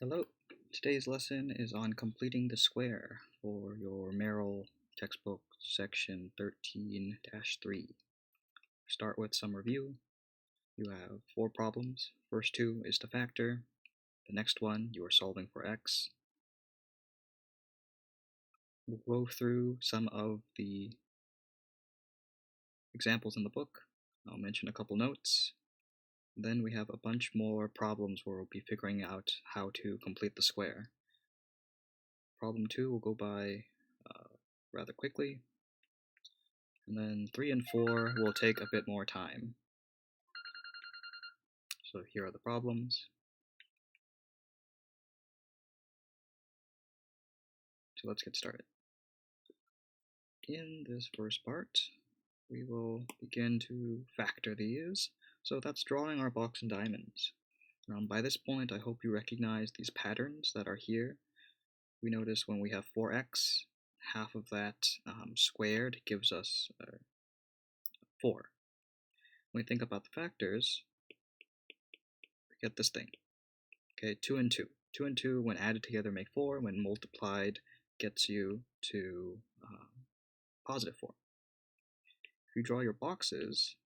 Hello, today's lesson is on completing the square for your Merrill textbook section 13-3. Start with some review. You have 4 problems. First 2 is to factor. The next one you are solving for x. We'll go through some of the examples in the book. I'll mention a couple notes. Then we have a bunch more problems where we'll be figuring out how to complete the square. Problem 2 will go by rather quickly, and then 3 and 4 will take a bit more time. So here are the problems. So let's get started. In this first part, we will begin to factor these. So that's drawing our box and diamonds. By this point, I hope you recognize these patterns that are here. We notice when we have 4x, half of that squared gives us 4. When we think about the factors, we get this thing. Okay, 2 and 2. 2 and 2, when added together, make 4. When multiplied, gets you to positive 4. If you draw your boxes,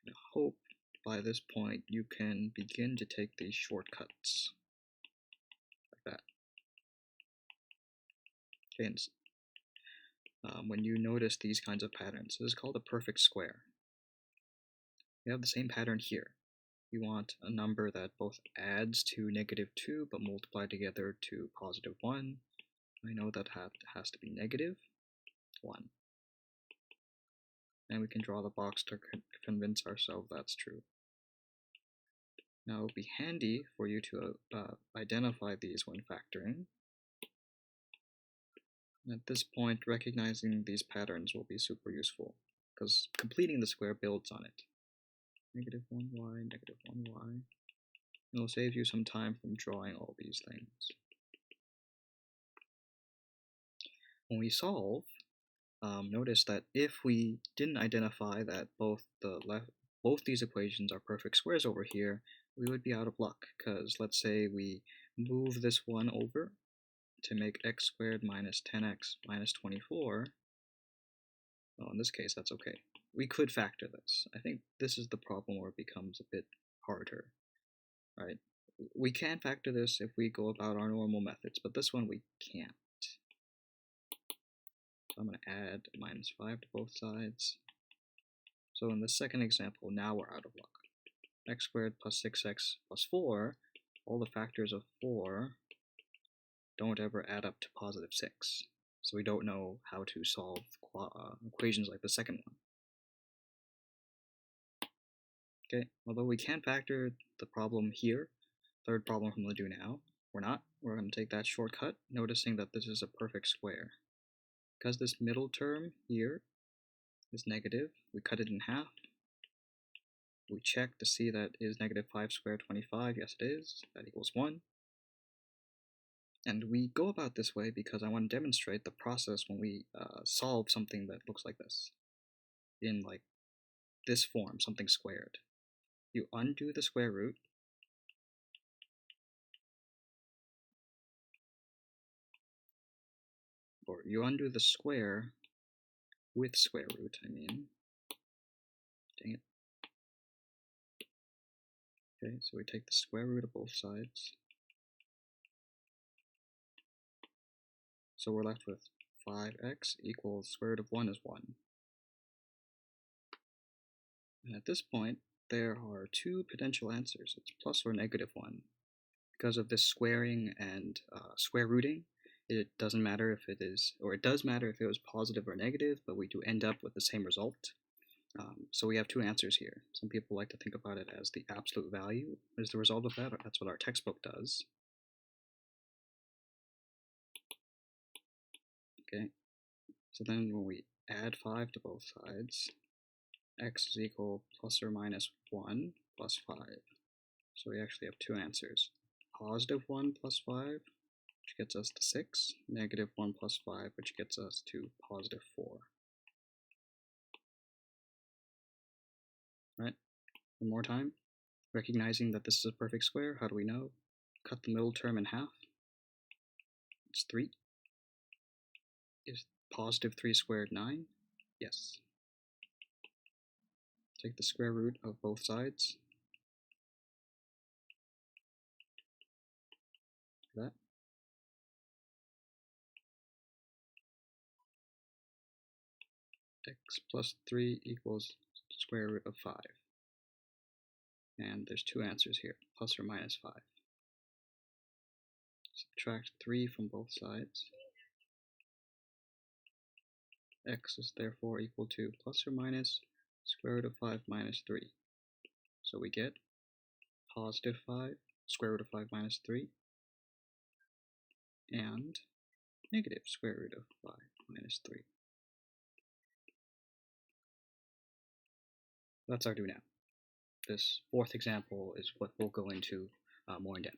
I hope by this point you can begin to take these shortcuts, like that. Okay, and when you notice these kinds of patterns, this is called a perfect square. We have the same pattern here. You want a number that both adds to -2 but multiplied together to +1. I know that has to be -1. And we can draw the box to convince ourselves that's true. Now it would be handy for you to identify these when factoring. And at this point, recognizing these patterns will be super useful, because completing the square builds on it. -1y, -1y. It'll save you some time from drawing all these things. When we solve, notice that if we didn't identify that both these equations are perfect squares over here, we would be out of luck, because let's say we move this one over to make x squared minus 10x minus 24. Well, in this case, that's okay. We could factor this. I think this is the problem where it becomes a bit harder, right? We can factor this if we go about our normal methods, but this one we can't. So I'm going to add -5 to both sides. So in the second example, now we're out of luck. X squared plus 6x plus 4, all the factors of 4 don't ever add up to +6. So we don't know how to solve equations like the second one. Okay, although we can factor the problem here, third problem I'm going to do now, we're not. We're going to take that shortcut, noticing that this is a perfect square. Because this middle term here is negative, we cut it in half. We check to see that is -5 squared 25. Yes, it is. That equals 1. And we go about this way because I want to demonstrate the process when we solve something that looks like this, in like this form, something squared. You undo the square root, or you undo the square with square root, I mean. Dang it. Okay, so we take the square root of both sides. So we're left with 5x equals square root of 1 is 1. And at this point, there are 2 potential answers. It's plus or -1. Because of this squaring and square rooting, it doesn't matter if it is, or it does matter if it was positive or negative, but we do end up with the same result. So we have 2 answers here. Some people like to think about it as the absolute value is the result of that, or that's what our textbook does. Okay, so then when we add 5 to both sides, x is equal plus or minus 1 plus 5. So we actually have 2 answers. +1 plus 5, which gets us to 6, -1 plus 5, which gets us to +4. Right? One more time. Recognizing that this is a perfect square, how do we know? cut the middle term in half. It's 3. Is positive 3 squared 9? Yes. Take the square root of both sides. That. X plus 3 equals square root of 5. And there's two answers here, plus or minus 5. Subtract 3 from both sides. X is therefore equal to plus or minus square root of 5 minus 3. So we get positive 5, square root of 5 minus 3, and negative square root of 5 minus 3. That's our do now. This fourth example is what we'll go into more in depth.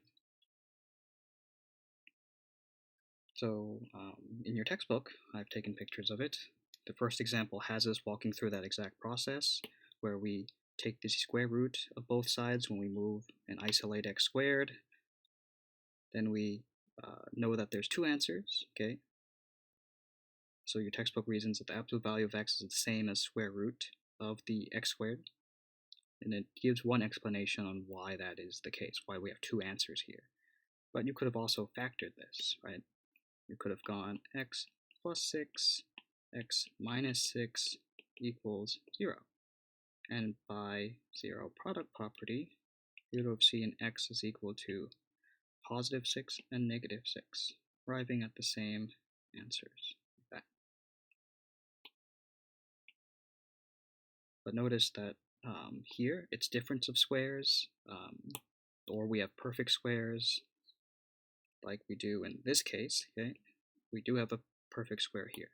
So in your textbook, I've taken pictures of it. The first example has us walking through that exact process where we take the square root of both sides when we move and isolate x squared. Then we know that there's two answers, okay? So your textbook reasons that the absolute value of x is the same as square root of the x squared. And it gives one explanation on why that is the case, why we have two answers here. But you could have also factored this, right? You could have gone x plus 6, x minus 6 equals 0. And by zero product property, you would have seen x is equal to positive 6 and negative 6, arriving at the same answers. Like that. But notice that here it's difference of squares, or we have perfect squares, like we do in this case. Okay, we do have a perfect square here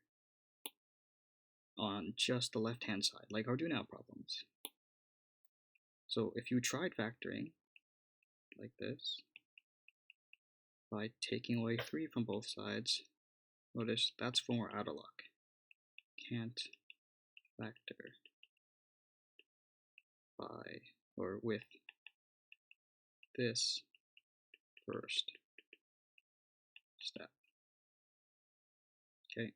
on just the left-hand side, like our do now problems. So if you tried factoring like this by taking away 3 from both sides, notice that's when we're out of luck. Can't factor by or with this first step. Okay.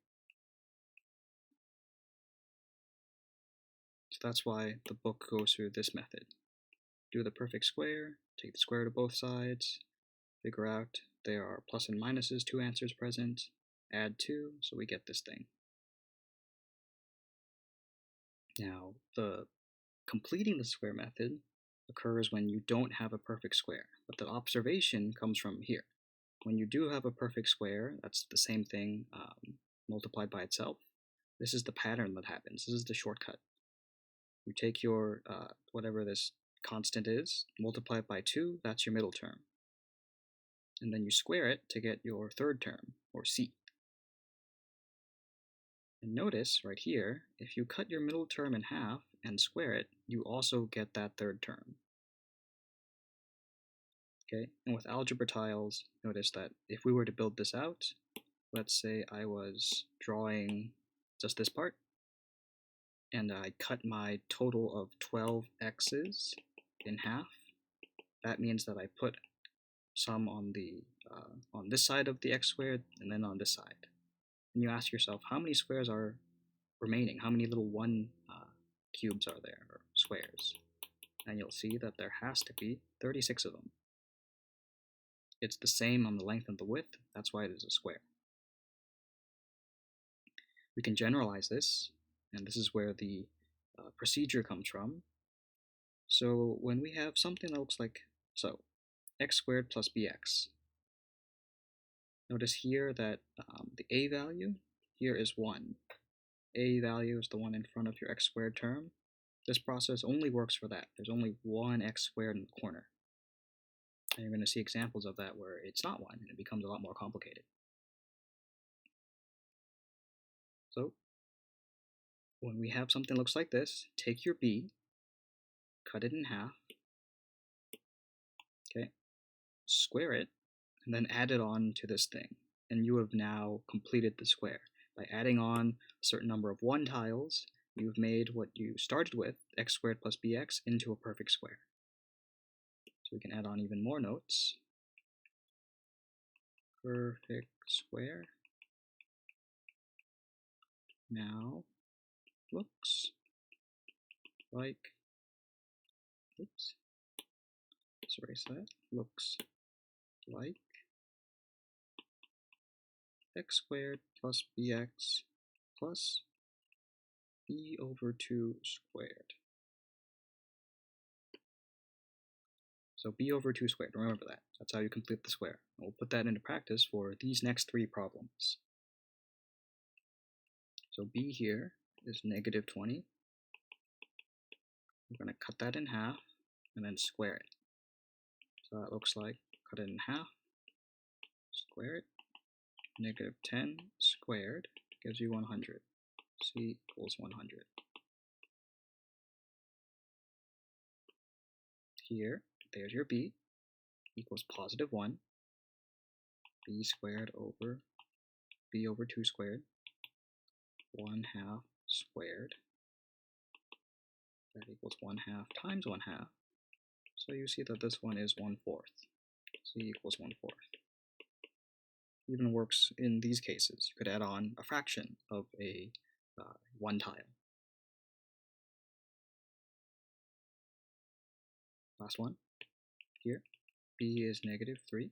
So that's why the book goes through this method. Do the perfect square, take the square root of both sides, figure out there are plus and minuses, two answers present, add 2, so we get this thing. Now, the completing the square method occurs when you don't have a perfect square, but the observation comes from here. When you do have a perfect square, that's the same thing multiplied by itself. This is the pattern that happens. This is the shortcut. You take your, whatever this constant is, multiply it by 2, that's your middle term. And then you square it to get your third term, or c. And notice right here, if you cut your middle term in half and square it, you also get that third term. Okay, and with algebra tiles, notice that if we were to build this out, let's say I was drawing just this part, and I cut my total of 12 x's in half. That means that I put some on the on this side of the x squared, and then on this side. And you ask yourself, how many squares are remaining? How many little 1 cubes are there, or squares? And you'll see that there has to be 36 of them. It's the same on the length and the width, that's why it is a square. We can generalize this, and this is where the procedure comes from. So when we have something that looks like so, x squared plus bx, notice here that the a value here is 1. A value is the one in front of your x squared term. This process only works for that. There's only one x squared in the corner. And you're going to see examples of that where it's not 1, and it becomes a lot more complicated. So when we have something that looks like this, take your b, cut it in half, okay, square it, and then add it on to this thing. And you have now completed the square. By adding on a certain number of 1 tiles, you've made what you started with, x squared plus bx, into a perfect square. So we can add on even more notes. perfect square now looks like, oops, let's erase that, looks like x squared plus bx plus b over 2 squared. So b over 2 squared, remember that. That's how you complete the square. And we'll put that into practice for these next three problems. So b here is negative 20. We're going to cut that in half and then square it. So that looks like, cut it in half, square it, negative 10 squared gives you 100. C equals 100. Here, there's your b, equals positive 1, b squared over b over 2 squared, 1 half squared, that equals 1 half times 1 half. So you see that this one is 1/4. C equals 1/4. Even works in these cases. You could add on a fraction of a one tile. Last one here. B is negative 3.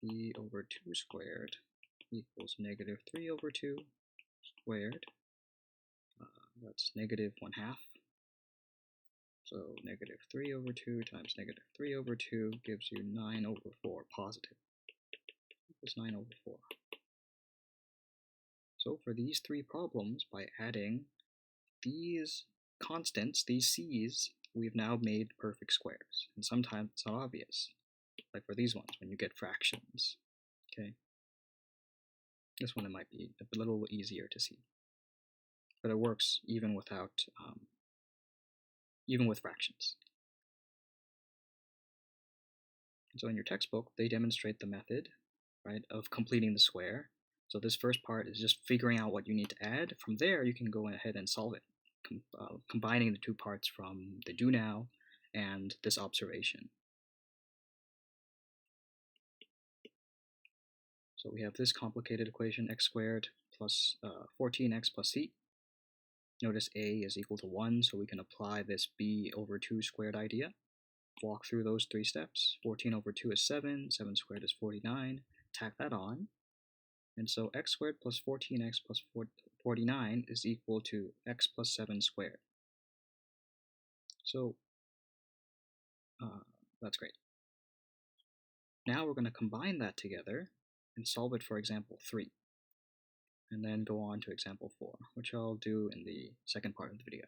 B over 2 squared equals negative 3 over 2 squared. That's negative 1/2. So negative 3 over 2 times negative 3 over 2 gives you 9 over 4 positive. Equals 9 over 4. So for these three problems, by adding these constants, these c's, we've now made perfect squares. And sometimes it's not obvious, like for these ones, when you get fractions. Okay. This one it might be a little easier to see, but it works even without, even with fractions. So in your textbook, they demonstrate the method, right, of completing the square. So this first part is just figuring out what you need to add. From there, you can go ahead and solve it, combining the two parts from the do now and this observation. So we have this complicated equation, x squared plus 14x plus c. Notice a is equal to 1, so we can apply this b over 2 squared idea. Walk through those three steps. 14 over 2 is 7, 7 squared is 49. Tack that on. And so x squared plus 14x plus 49 is equal to x plus 7 squared. So that's great. Now we're going to combine that together and solve it for example 3. And then go on to example 4, which I'll do in the second part of the video.